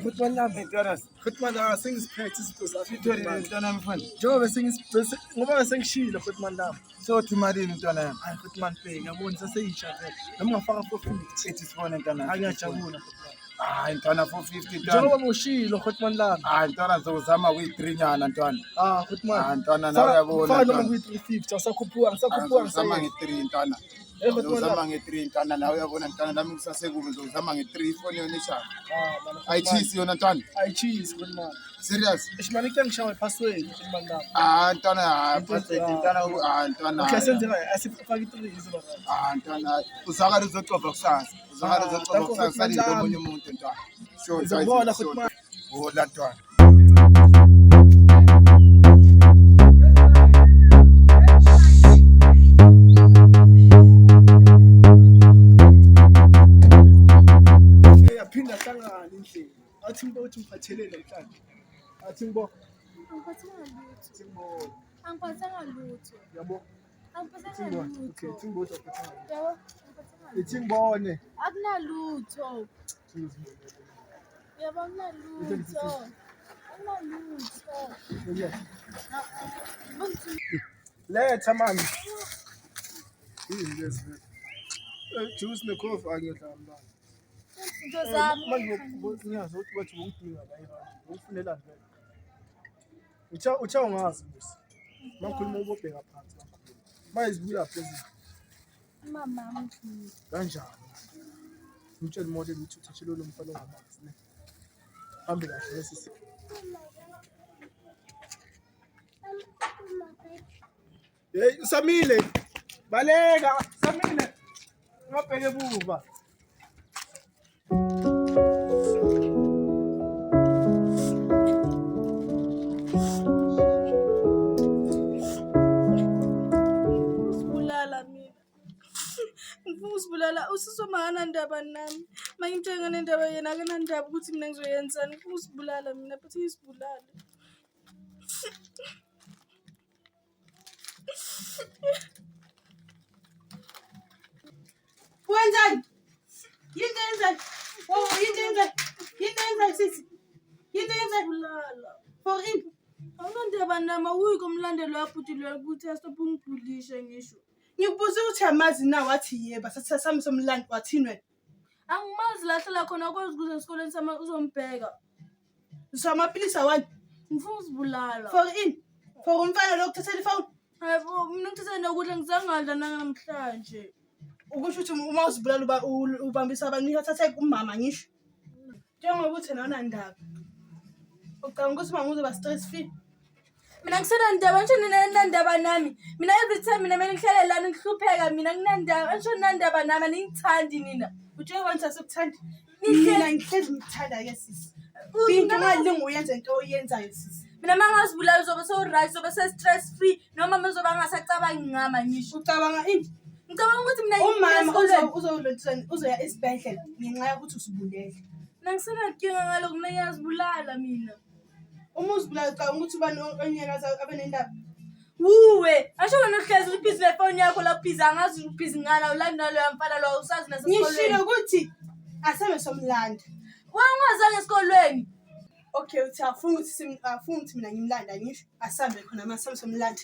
Goed man nami. Ntonas. Goed man sengiziphethe izinto zami. Ithole ntwana mfana. Njengoba ngoba sengishilo good man nami. Sothi malini ntwana yami? Hayi good man pay ngiyabona seseyisha vele. Noma ungafaka 450. Ethi sibone ntwana. Angiyajabula good man. Hayi ntwana 450 ntwana. Njengoba ngishilo good man nami. Hayi ntwana zozama kuyi3 nyana ntwana. Good man. Hayi ntwana nawe uyabona. Faka noma kuyi350 awusakhuphuka ngizama nge3 ntwana. Ngizama nge3 ntwana nawe uyabona ntwana nami ngisasekubi ngizama nge3 ifoni yona ishaya. Ayichisi yona ntwana. Ayichisi good man. Serious? Ishimani kuyangishawa password good man nami. Ntwana password ntwana ntwana. Okay senze asifaka i3 izoba. Ntwana uzakala uzoxova kusasa. Uzakala uzoxova kusasa salinde omunye umuntu ntwana. Sure ngizobona good man. Hola ntwana. Phinda hlangana indlela athi ngibo uthi ngiphathelele namhlanje athi ngibo angiphathanga lutho yabo angiphathanga lutho okay ngibona uphathanga yabo ithi ngibone akunalutho yabo akunalutho letha manje lezi juice necoffee angiyodla mntwana into zami manje ngiyazi ukuthi bathi ngidinga la irandi ukufunela nje ucha ungazi bosi makhuluma ubobheka phansi kakhulu mayizibuya phezulu mama kanjani ngitshela imoto ukuthi uthethele lo mfana ongamazi ne hambe kahle lesisi hey Samile baleka Samile ngabheke ebuva usibulala usizomana ndaba nami mangimthenga nendaba yena akanandaba ukuthi mina ngizoyenzani usibulala mina but isibulala wenzani yinto sisi yinto bulala for in awunandaba nami awuyiko umlandelo wabhudilwe ukuthi astop ungibulishe ngisho ngikubuza ukuthi amazi na wathi yeba sami somlandi wathini wena angimazi lahlela khona kwazi ukuze esikoleni sama uzombheka amaphilisi awani ngifuna uzibulala for umfana lokuthathela ifoni hayibo mina ngithatha nokudla ngizangadla namhlanje ukusho ukuthi uma uzibulala ubambisa abantu uthathe umama ngisho njengoba uthi nona ndaba ucabanga ukuthi manguzo ba stress free mina ngisena ndaba nje nendaba nami mina every time mina ngihlele lana ngihlupheka mina nginandaba nje nandaba nami ningithandi nina uthi wenza sokuthanda mina ngihlezi ngithanda ke sisi into mali ngoyenza into oyenzayo sisi mina mangazibulala uzobe so right uzobe se stress free noma uzobe angasacabangi ngama ngisho ucabanga ini ngicabanga ukuthi mina umama uzolethana uzoya esibhedlela ngenxa ukuthi usibulele nangisena nkinga ngaloko ngiyazibulala mina uma uzibulala ucabanga ukuthi ubani onyakaza abanendaba uwe asho wena uhlezi ubhizi nefoni yakho la ubhizi angazi ubhizi ngala ulanda lo yamfana lo usazi nasesikolweni ngishilo ukuthi aseme somlanda wangazange esikolweni okay uthi afuna ukuthi mina ngimlanda ngisho asambe khona masame somlanda